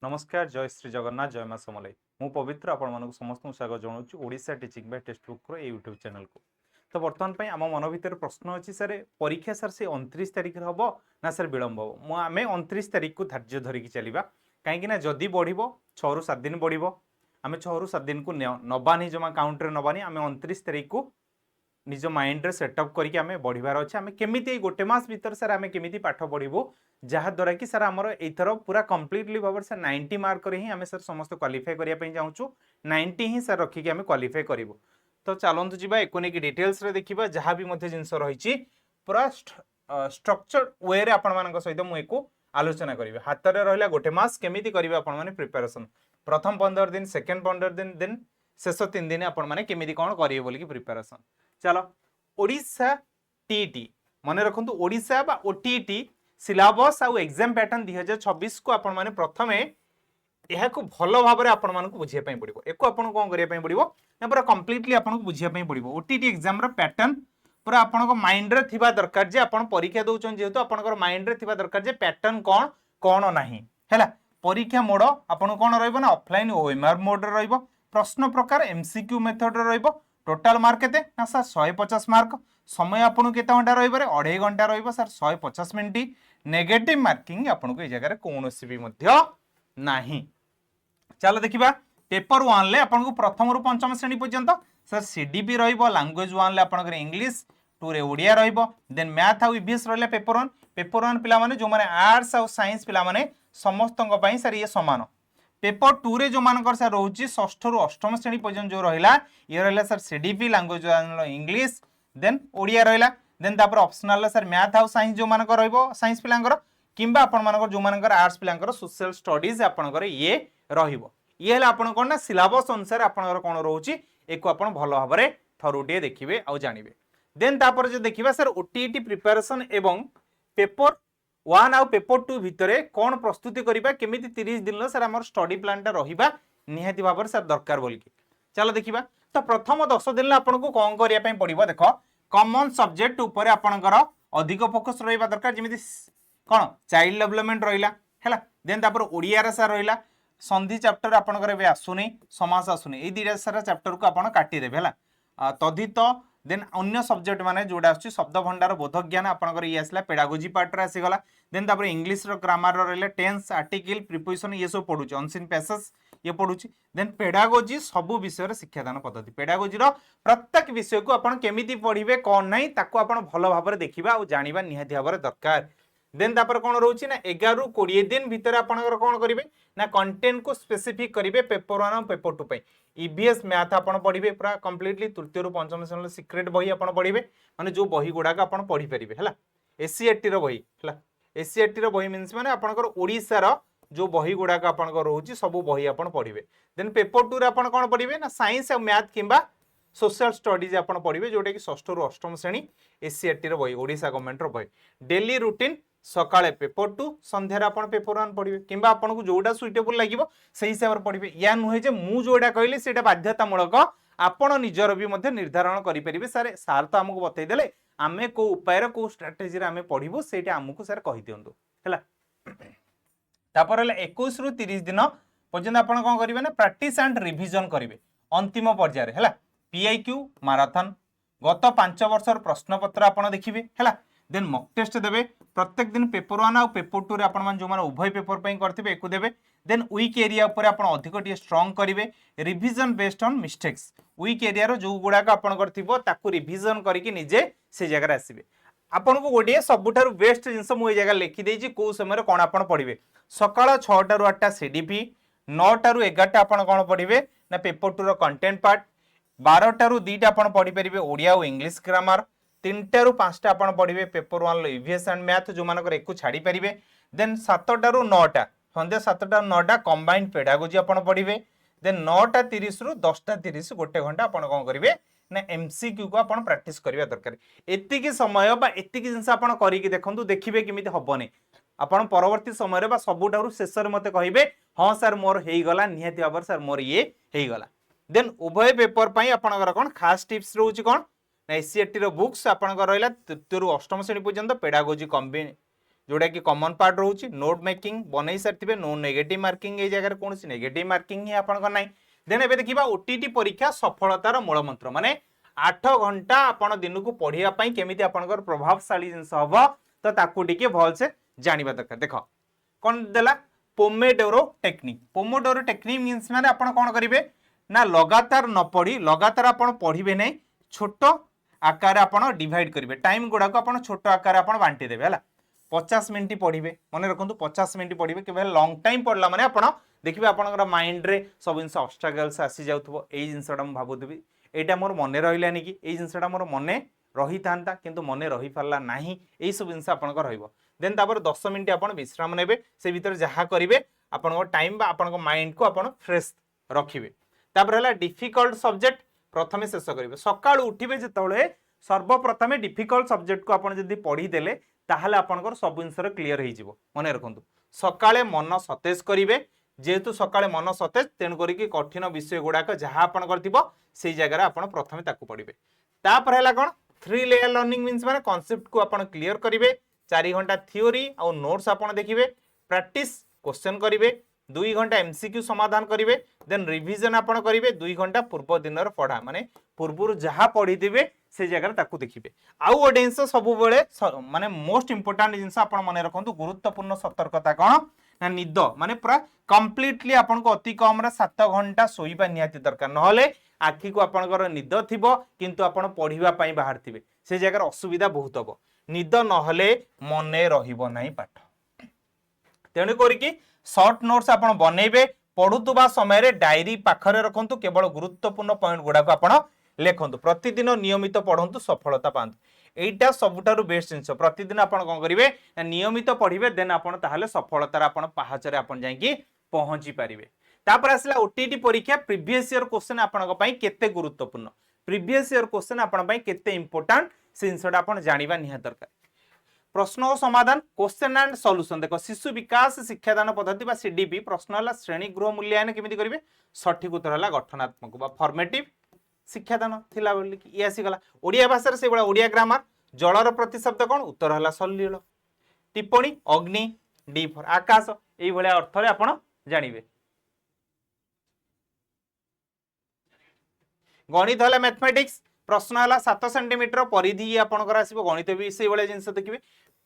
नमस्कार जय श्री जगन्नाथ जय मां समले मु पवित्र आपण मानक समस्त स्वागत जनाऊँ Odisha teaching by text book रो यूट्यूब चैनल को। तो वर्तमान पे आम मन भर प्रश्न अच्छी सर परीक्षा सर से 29 तारिख हम ना सर विलंब हम आम 29 तारिख को धार्य धरिकी चलवा कहीं जदि बढ़ 6 ରୁ 7 दिन बढ़ आम 6 ରୁ 7 दिन को नबानी जमा काउंटर नबानी आम 29 तारिख को निज माइंड रे सेटअप करके आम बढ़िबार अच्छे आम केमी गोटे मास भीतर सर आम केमी पाठ पढ़ू जहाद्वारा कि सर आमर एथर पूरा कम्प्लीटली भाव सर 90 मार्क रे ही आम सर समस्त क्वालिफाई करने चाहूँ 90 ही सर रखिक आम क्वालिफाई करूँ। तो चलतु जी एक डिटेल्स रे देखा जहाँ भी जिनस रही पूरा स्ट्रक्चर वे रे आपण मान सहित मुझे आलोचना करी हाथ में रहा गोटे मास केमी करेंगे आपण प्रिपेरेसन प्रथम 15 दिन सेकेंड 15 दिन देन शेष 3 दिन आपण मैंने केमी कौन करेंगे बोलिकी प्रिपेरेसन। चलो ओडिशा टीटी मन रखु ओडिशा बा ओटीटी सिलेबस आउ एग्जाम पैटर्न 2026 को आपण माने प्रथमे यह को भल भाव में आपण मानक बुझिया पड़ो एक आपण कौन करने पड़ो ना पूरा कम्प्लीटली आपको बुझिया पड़ो ओटीटी एग्जाम पैटर्न पूरा आपण माइंड रे थिबा दरकार जे आपण परीक्षा दउछन जेहेतु आपण माइंड रे थिबा दरकार जे पैटर्न कौन कौन नाही हैला परीक्षा मोड आपण कौन रहइबो ना ऑफलाइन ओएमआर मोड रे रहइबो प्रश्न प्रकार एमसीक्यू मेथड रे रहइबो टोटाल मार्क केते ना सर 150 मार्क समय आपन केते घंटा रहिबारे 2.5 घंटा रहइबो सर 150 मिनिट नेगेटिव मार्किंग आपन को ए जगह रे कोनोसी भी मध्य नाही। चलो देखिबा पेपर 1 ले आपन को प्रथम रु पंचम श्रेणी पर्यंत सर सीडीपी रहइबो लैंग्वेज 1 ले आपन को इंग्लिश 2 रे ओडिया रहइबो देन मैथ आ ईवीएस रहले पेपर 1 पिला माने जो माने आर्ट्स आ साइंस पिला माने समस्तन पई सर ये समान पेपर 2 रे जो मानकर सर रोची षष्ठ रु अष्टम श्रेणी पर्यंत जो रहिला ये रहिला sir CDP language English then Odia रहिला देन तापर ऑप्शनल सर मैथ आ साइंस जो मानकर रहइबो साइंस पिलांकर किंबा आपण मानकर जो मानकर आर्ट्स पिलांकर सोशल स्टडीज आपनकर ये रहिबो ये हला आपण कोन ना सिलेबस अनुसार आपनकर कोन रहउची एको आपण भलो भाबरे थरुटिए देखिबे आ जानिबे देन तापर जो देखिबा सर ओटीटी प्रिपरेशन एवं पेपर 1 आउ पेपर 2 भितरे कौन प्रस्तुति करिबा केमिति 30 दिन सर हमर स्टडी प्लान टा रहिबा निहाती भाबर सर दरकार बोलकी। चलो देखिबा तो प्रथम 10 दिन आपन को कोन करिया पई पड़िबो देखो कॉमन सब्जेक्ट ऊपर आपनकर अधिक फोकस रहिबा दरकार जेमिति कोन चाइल्ड डेवलपमेंट रहिला हैला देन तापर ओडिया रे सर रहिला संधि चैप्टर आपनकर बे आसुनी समास आसुनी ए दिरा सारा चैप्टर को आपन काटी देबे हैला तदित देन अन्य सब्जेक्ट माने जोडा आछि शब्द भंडार बोध ज्ञान आपनकर ये आसला पेडागोजी पार्ट रे आसी गला देन तापर इंग्लिश रो ग्रामर रो रहले टेंस आर्टिकल प्रीपोजिशन ये सब पढुछि अनसीन पैसेज ये पढुछि देन पेडागोजी सब विषय रे शिक्षादान पद्धति पेडागोजी रो प्रत्येक विषय को आपण केमिति पढिबे कोन नै ताको आपण भलो भाबरे देखिबा आ जानिबा निहाती भाबरे दरकार देन तापर कोन रहउछि ना 11 रु 20 दिन भीतर आपनकर कोन करिवे ना कंटेंट को स्पेसिफिक करिवे पेपर 1 और पेपर 2 पई ईवीएस मैथ आपण पढिबे पूरा कंप्लीटली तृतीय रु पंचम श्रेणी सीक्रेट बही आपण पढिबे माने जो बही गुडा का आपण पढि परिबे हला एससीईटी रो बही हला एससीईटी रो बही मींस माने आपनकर ओडिसा रो जो बही गुडा का आपनकर रहउछि सब बही आपण पढिबे देन पेपर 2 रे आपण कोन पढिबे ना साइंस और मैथ किंबा सोशल स्टडीज आपण पढिबे जोटा कि षष्ठ रु अष्टम श्रेणी एससीईटी रो बही ओडिसा गवर्नमेंट रो बही डेली रूटीन सकाळे पेपर 2 संध्यारे आपण पेपर 1 पढिबे किंबा आपण को जोडा सुइटेबल लागिवो सही हिसाब रे पढिबे या नुहे जे मु जोडा कहली सेटा बाध्यतामूलक आपण निजर भी मध्ये निर्धारण करि परिबे सार तो हमको बतै देले आमे को उपाय रे को स्ट्रेटजी रे आमे पढिबो सेटा हमको सर कहि दियंतु हैला तापर 21 रु 30 दिन पर्यंत आपण कोन करिवे ना प्रैक्टिस एंड रिवीजन करिवे अंतिम पर्याय रे हैला पीआईक्यू मैराथन गत 5 वर्षर प्रश्न पत्र आपण देखिबे हैला देन मॉक टेस्ट देबे प्रत्येक दिन पेपर 1 और पेपर 2 रे आपण मान जो मान उभय पेपर पई करथिबे एको देबे देन वीक एरिया ऊपर आपण अधिक टी स्ट्रांग करिवे revision based on mistakes weak area रो जो गुडा का आपण करथिबो ताकू रिवीजन करिकि निजे से जगह रे आसीबे आपण को गोडिए सबुठारु बेस्ट जिंस मु ए जगह लिखि देछि को समय कोन आपण पढिबे सकाळ 6 टा रु 8 टा सीडीपी 9 टा रु 11 टा आपण कोन पढिबे ना पेपर 2 रो कंटेंट पार्ट 12 टा रु 2 टा आपण पढि परिबे ओडिया और इंग्लिश ग्रामर 3 टा रु 5 टा आपण पढिबे पेपर 1 लो ईवीएस एंड मैथ जो मानकर एकु छाडी परिबे देन 7 टा रु 9 टा संध्या 7 टा 9 टा कंबाइंड पेडागोजी आपण पढिबे देन 9 टा 30 रु 10 टा 30 गोटे घंटा आपण कोन करिवे ना एमसीक्यू को आपण प्रैक्टिस करिवा दरकार एतिकी समय बा एतिकी जिंस आपण करी कि देखंतु देखिबे किमिति हबने आपण परवर्ती समय रे बा सबुठारु शेष रे मते कहिबे हां सर मोर हेई गला निहाती बाबर सर मोर ये हेई गला देन उभय पेपर पई आपणकर कोन खास टिप्स रहउची कोन एससीईटी रो बुक्स आपणकर रहला तृतीय रु अष्टम श्रेणी पर्यंत पेडागोजी जोटा कि कॉमन पार्ट रोचे नोट मेकिंग बनई सारी नो नेगेटिव मार्किंग ये जगह कौन नेगेटिव मार्किंग ही आपन ना देन ए देखा ओटीटी परीक्षा सफलतार मूल मंत्र माने 8 घंटा आपण दिन को पढ़िया केमिति आपनकर प्रभावशाली जिनस हम तो ताकू टिके भल से जानिबा दरकार देख कौन देला पोमेडोरो टेक्निक मीन्स माने आपण कौन करिवे ना लगातार न पढ़ी लगातार आपण पढ़िबे नै छोट आकार आपण डिवाइड करिवे टाइम गुडा को आपण छोट आकार आपण बांटी देबे हला 50 मिनिट पढ़िबे मन रखु 50 मिनिट पढ़िबे केवल लॉन्ग टाइम पढ़ला माने आपण देखिबे आपनकर माइंड रे सब जिंस ऑब्स्टेकल्स आसी जाउथबो एई जिंसटा म भाबुथबी एटा मोर मने रहिलानी कि एई जिंसटा मोर मने रही थांता किंतु मने रही पारला नाही एई सब जिंस आपनकर रहइबो देन तापर 10 मिनिट आपण विश्राम नेबे से भीतर जहा करिवे आपनकर टाइम बा आपनकर माइंड को आपण फ्रेश रखिबे तापर हला डिफिकल्ट सब्जेक्ट प्रथमे शेष करिवे सकाळ उठिबे जेतबळे सर्वप्रथमे डिफिकल्ट सब्जेक्ट को आपण जदी पढी देले ताहले आपनकर सब जिंसर क्लियर हो जिवो मने रखंतु सकाळे मन सतेज करिवे जेहेतु सकाळे मन सतेज तेन करी कि कठिन विषय गुडाक जहा आपण करथिबो सेई जगह आपण प्रथमे ताकू पढिबे तापर हला कोन 3 लेयर लर्निंग मीन्स माने कांसेप्ट को आपण क्लियर करिवे 4 घंटा थ्योरी और नोट्स आपण देखिबे प्रैक्टिस क्वेश्चन करिवे 2 घंटा एमसीक्यू समाधान करिवे देन रिवीजन आपण करिवे 2 घंटा पूर्व दिनर पढ़ा माने पूर्वरु जहा पढ़िथिबे से जगह ताकू देखिबे आउ ऑडियंस सब बेले माने मोस्ट इंपोर्टेंट जिंस आपण माने रखंतु गुरुत्वपूर्ण सतर्कता कोन ना निद माने पूरा कंप्लीटली आपण को अति कम रे 7 घंटा सोईबा निहाती दरकार नहले आखि को आपनकर निद थिबो किंतु आपण पढ़िबा पई बाहर थिबे से जगह असुविधा बहुत हबो निद नहले मने रहिबो नाही पाठ तेणु करिकि शॉर्ट नोट्स आपण बनेबे पढुतुबा समय रे डायरी पाखरे रखंतु केवल गुरुत्वपूर्ण पॉइंट गुडा को आपण लेखंतु प्रतिदिन नियमित पढ़ंतु सफलता पांतु एटा सबुठारु बेस्ट जिंस प्रतिदिन आपण कोन करिवे नियमित पढ़िबे देन आपण ताहाले सफलतार आपण पाहाचरे आपण जाईकी पहुंची पारिबे तापर आसला ओटीटी परीक्षा प्रीवियस ईयर क्वेश्चन आपण पई केते गुरुत्वपूर्ण प्रीवियस ईयर क्वेश्चन आपण पई केते इंपोर्टेंट जिंसटा आपण जानिबा निहा दरकार प्रश्न और समाधान क्वेश्चन एंड सॉल्यूशन देखो शिशु विकास शिक्षादान पद्धति बा सीडीपी प्रश्न हला श्रेणी गृह मूल्यांकन केमिति करिवे सठिक उत्तर हला गठनात्मक बा फॉर्मेटिव शिक्षादान थिला बोली कि आसी गला ओडिया भाषा रे से बडा ओडिया ग्रामर जलर प्रतिशब्द कोन उत्तर हला सलील टिप्पणी अग्नि डी फॉर आकाश एई भलिया अर्थ रे आपण जानिबे गणित हला मैथमेटिक्स प्रश्न हला 7 सेंटीमीटर परिधि आपनकर आसीबो गणित भी से भलिया जिंस देखिबे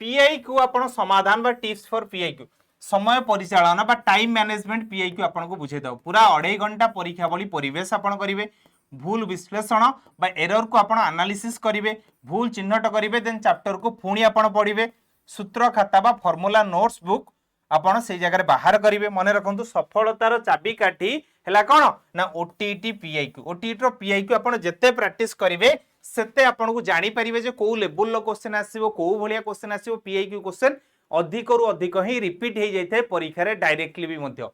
पीआई क्यू आपण समाधान बा टिप्स फॉर पीआई क्यू समय परिचालन बा टाइम मैनेजमेंट पीआई क्यू आपण को बुझे दाओ पूरा 2.5 घंटा परीक्षा बली परिवेश आपण करिवे भूल विश्लेषण बा एरर को आपण एनालिसिस करिवे भूल चिन्हट करिवे देन चैप्टर को पुणी आपण पढिवे सूत्र खाता बा फार्मूला नोट्स बुक आपण से जगह बाहर करिवे मने रखंतु सफलतार चाबी काठी हला कोन ना ओटीटी पीआई रो पीआई क्यू आपण जत्ते प्रैक्टिस करिवे सेते आपण को जानि परिवे जे को लेवल लो क्वेश्चन आसीबो को भलिया क्वेश्चन आसीबो पीआई क्यू क्वेश्चन अधिक रु अधिक ही रिपीट हे जाइथे परीक्षा रे डायरेक्टली भी मध्य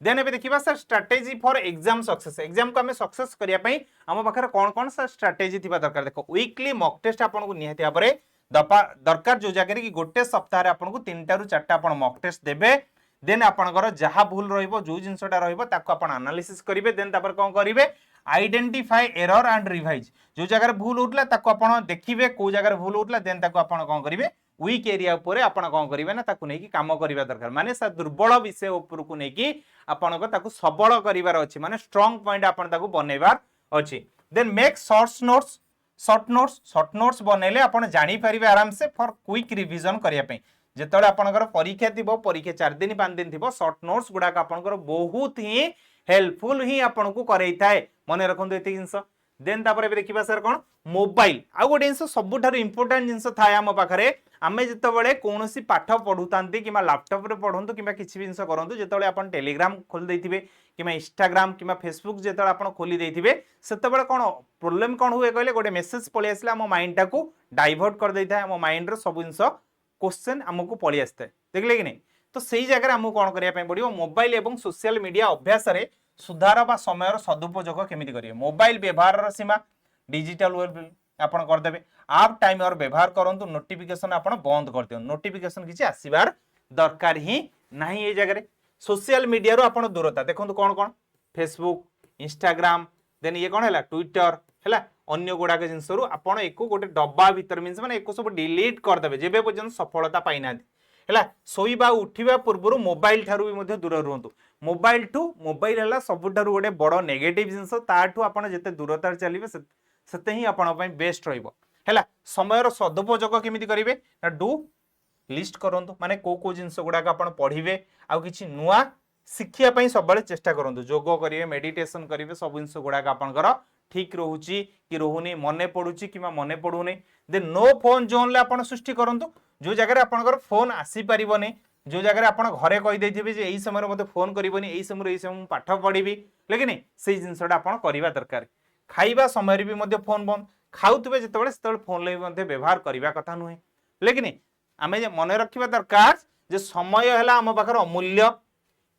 देन एबे देखिबा sir strategy for exam success exam को हमें सक्सेस करिया पई हम पाखर कोन कोन सर स्ट्रेटजी थिबा दरकार देखो वीकली मॉक टेस्ट आपण को निहाती भाबरे दरकार जो जगह कि गोटे सप्ताह रे आपण को 3 रु 4 आपण मॉक टेस्ट देबे देन आपनकर जहा भूल रहइबो जो जिंसटा रहइबो ताको आपण एनालिसिस करिवे देन तापर कोन करिवे आइडेंटिफाई एरर एंड रिवाइज जो जगह भूल उठला ताको आपण देखिवे को जगह भूल उठला देन ताको आपण कोन करिवे वीक एरिया ऊपर आपण कोन करिवे ना ताको नै कि काम करिवा दरकार माने सा दुर्बल विषय ऊपर को नै कि आपण को ताको सबल करिवार अछि माने स्ट्रांग पॉइंट आपण ताको बनेबार अछि देन मेक शॉर्ट नोट्स बनेले आपण जानि परिबे आराम से फॉर क्विक रिवीजन करिया पई जेतळे आपणकर परीक्षा थिबो परीक्षा 4 दिन 5 दिन थिबो शॉर्ट नोट्स गुडा का आपणकर बहुत ही हेल्पफुल ही आपण को करई थाए मने रखंतु एते जिंस देन तापर एबे देखिबा सर कोन मोबाइल आ गोटे जिंस सबुठार इंपोर्टेंट जिंस थाए हम पाखरे आमे जेतबळे कोनोसी पाठ पढुतांती किमा लैपटॉप रे पढंतु किमा किछि जिंस करंतु जेतबळे आपण टेलीग्राम खोल दैथिबे किमा इंस्टाग्राम किमा फेसबुक जेतबळे आपण खोली दैथिबे सेतबळे कोन प्रॉब्लम कोन हुए कहले गोटे मेसेज पळि आसला हम माइंड टाकू डाइवर्ट कर दैथाय हम माइंड रे सब जिंस क्वेश्चन हमको पळि आस्ते देखले कि नै तो सेही जगह हमको कोन करिया पय पडियो मोबाइल एवं सोशल मीडिया अभ्यास रे सुधार बा समय सदुपयोग केमिति करिवे मोबाइल व्यवहार सीमा डिजिटल वेल आपण कर देबे आप टाइम और व्यवहार करंतु नोटिफिकेशन आपण बंद कर दियो नोटिफिकेशन किछि आसीबार दरकार ही नाही ए जगह रे सोशल मीडिया रो आपण दूरता देखंतु कोन कोन फेसबुक इंस्टाग्राम देन ये कोन हैला ट्विटर हैला अन्य गुडा के जिंस रु आपण एको गोटे डब्बा भीतर मींस माने एको सब डिलीट कर देबे जेबे पर्यंत सफलता पाइना है शोवा उठा पूर्व मोबाइल ठारू भी मध्य दूर रुहतु मोबाइल है सबुठारु गोटे बड़ नेगेटिव जिनस ताठू आपन जिते दूरतार चलिए सेते ही आपण बेस्ट रहिबो है समय सदुपयोग केमिति करिवे ना डू लिस्ट करंतु माने को जिनस गुडाक आपण पढ़िबे आ किछि नुआ शिखिया पई सब बेले चेष्टा करंतु योग करिवे मेडिटेशन करिवे सब जिनस गुडाक आपनकर ठीक रोहुची कि रोहुनी मने पडुची कि मने पडुनी दे नो फोन जोन ले आपण सृष्टि करंतु जो जगह आपनकर फोन आसी परिबनी जो जगह आप घरे कही देथिबे जे एई समय मते फोन करिवनी एई समय पाठ पढ़ी लेकिन से जिनसटा आपण करबा दरकार खाइबा समय भी मते फोन बंद खाउतबे जेतेबेले सेतेबेले फोन ले मते व्यवहार करबा कथा नुहे लेकिन आमे जे मने रखिबा दरकार जे समय हैला हम पाखर अमूल्य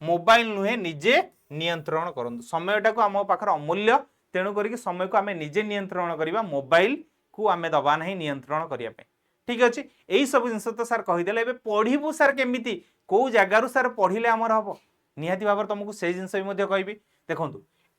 मोबाइल नुहे निजे नियंत्रण करंतु समयटा को हम पाखर अमूल्य तेणु करिक समय को आमे निजे नियंत्रण करबा मोबाइल को आमे दबा नहीं नियंत्रण करिया पे ठीक अच्छे यही सब जिन तो सार कहीदेले पढ़ू सार केमी कौ जगार सार पढ़ले आमर हम निहाती भाव तुमको से जिन भी कहबी देखूँ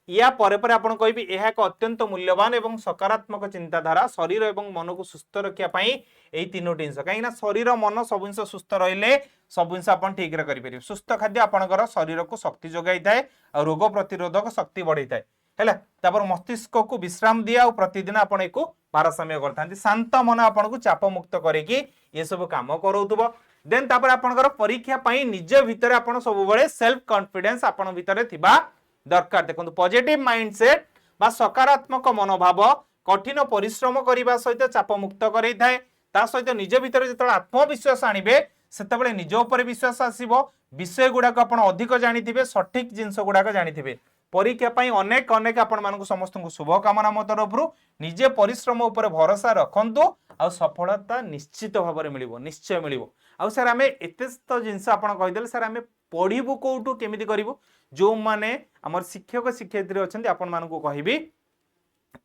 या परे परे आपन कहबी यह एक अत्यंत मूल्यवान एवं सकारात्मक चिंताधारा शरीर एवं मन को सुस्थ रखा यही तीनोटी जिन कहीं शरीर मन सब जिन सुस्थ रहिले सब जिन आप ठीक करें सुस्थ खाद्य आपंकर शरीर को शक्ति जोगाई थाए और रोग प्रतिरोधक शक्ति बढ़ी थाए है मस्तिष्क को विश्राम दिए और प्रतिदिन आपण एक भारसाम्य करता शांत मन आपन को चाप मुक्त करके ये सब काम कराउथबो देन तापर आपनकर परीक्षा पई निज भितर आपण सब बळे सेल्फ कॉन्फिडेंस आपण भितर थिबा दरकार देखंतु पॉजिटिव माइंडसेट बा सकारात्मक मनोभाव कठिन परिश्रम करबा सहित चाप मुक्त करै थाए ता सहित निज भितर जतळ आत्मविश्वास आनिबे सेतबळे निज ऊपर विश्वास आसीबो विषय गुडा को आपण अधिक जानिथिबे सठिक जिंस गुडा को जानिथिबे परीक्षा पई अनेक अनेक आपण मानकु समस्त को शुभकामना मो तरफरु निजे परिश्रम ऊपर भरोसा रखंतु आ सफलता निश्चित भाव में मिलिबो निश्चय मिलिबो आ सर आमे एते तो जिंस आपण कहि देले सर आमे पढिबु कोउटु केमिति करिवु जो माने हमर शिक्षक शिक्षयित्री अछंती आपण मानकु कहिबी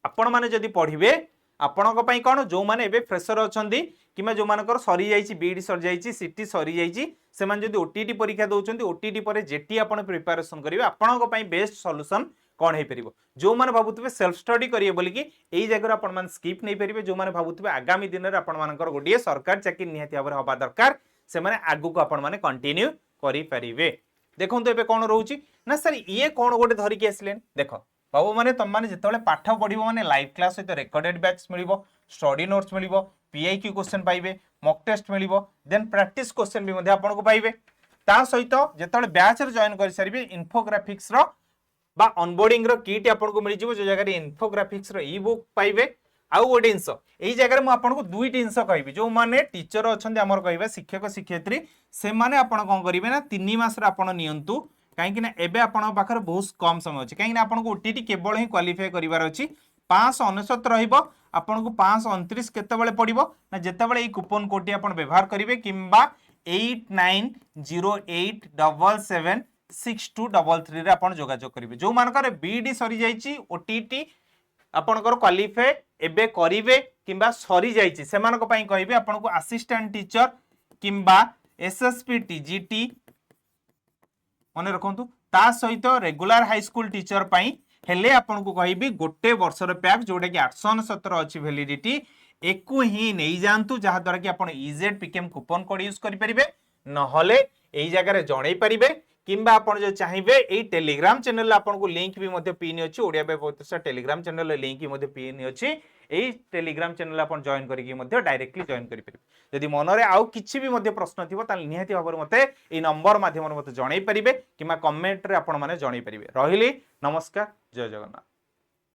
आपण माने जदी पढिबे आपणक पई कोन जो माने एबे फ्रेशर अछंती किमा जो मानकर सरी जाईची बीडी सरी जाईची सीटी सरी जाईची से माने जदी ओटीटी परीक्षा दउचंती ओटीटी परे जेटी आपण प्रिपरेशन करिवे आपणक पई बेस्ट सॉल्यूशन कौन हो पार जो मैंने भावुवे सेल्फ स्टडी करेंगे बोलिकी यही जगह आप स्किप नहीं पारे जो मैंने भावुवे आगामी दिन में आपर गोटे सरकारी चाकरी निहाती भाव हवा दरकार से आगू को आपण कंटिन्यू करें देखो तो ये कौन रोचे ना सर ये कौन गोटे धरिकी आसिले देख बाबू मैंने तुम मैंने जिते पाठ पढ़ मैंने लाइव क्लास सहित रेकर्डेड बैच मिल स्टडी नोट्स मिल पीआईक्यू क्वेश्चन पाइबे मॉक टेस्ट मिल देन प्रैक्टिस क्वेश्चन भी आपको पाइबे ता सहित जिते बैच जॉइन कर सारे इन्फोग्राफिक्स बा ऑनबोर्डिंग रो किट आपको मिल जो जगह इन्फोग्राफिक्स रो ई बुक पाइबे आउ गोटे जिनस यही जगह मुझे आपको दुईट जिनस कहि जो मैंने टीचर अच्छा आमर कह शिक्षक शिक्षयित्री से मैंने आप कौन करेंगे ना 3 मास नियंतु कहीं एबे आपण पाखर बहुत कम समय अच्छे कहीं आपको ओटीटी केवल ही क्वालिफाई करार अच्छी 599 रहिबो आपन को 529 केतेबेले पड़िबो ना जेतेबेले ई कूपन कोड आपण व्यवहार करिवे किंबा 8908776233 रे आपण जोगाजोग करिवे जो मानकर बीडी सरी जाईची ओटीटी आपनकर क्वालिफाई एबे करिवे किंबा सरी जाईची से मानक पई कहिबे आपण को असिस्टेंट टीचर किंबा एसएसपी टीजीटी मन रखंतु ता सहित रेगुलर हाई स्कूल टीचर पई हेले आपन को कहिबी गोटे वर्षर पैक जोटा कि 817 अच्छी वैलिडिटी एकु ही नहीं जानतु जहा द्वारा कि आपण EZ PKM coupon code use करि परिबे नहले एई जगह रे जणै परिबे किंबा आपण जो चाहिबे एई टेलीग्राम चैनल आपन को लिंक भी मध्य पिन अछि ओडिया बे बहुत टेलीग्राम चैनल लिंक भी मध्य पिन अछि एई टेलीग्राम चैनल आपण जॉइन करिकि मध्य डायरेक्टली जॉइन करि परिबे यदि मन रे आउ किछि भी मध्य प्रश्न थिबो ताल निहाती भाबर मते एई नंबर माध्यम मते जणै परिबे किंबा कमेंट रे आपण माने जणै परिबे रहिली नमस्कार जय जगन्नाथ।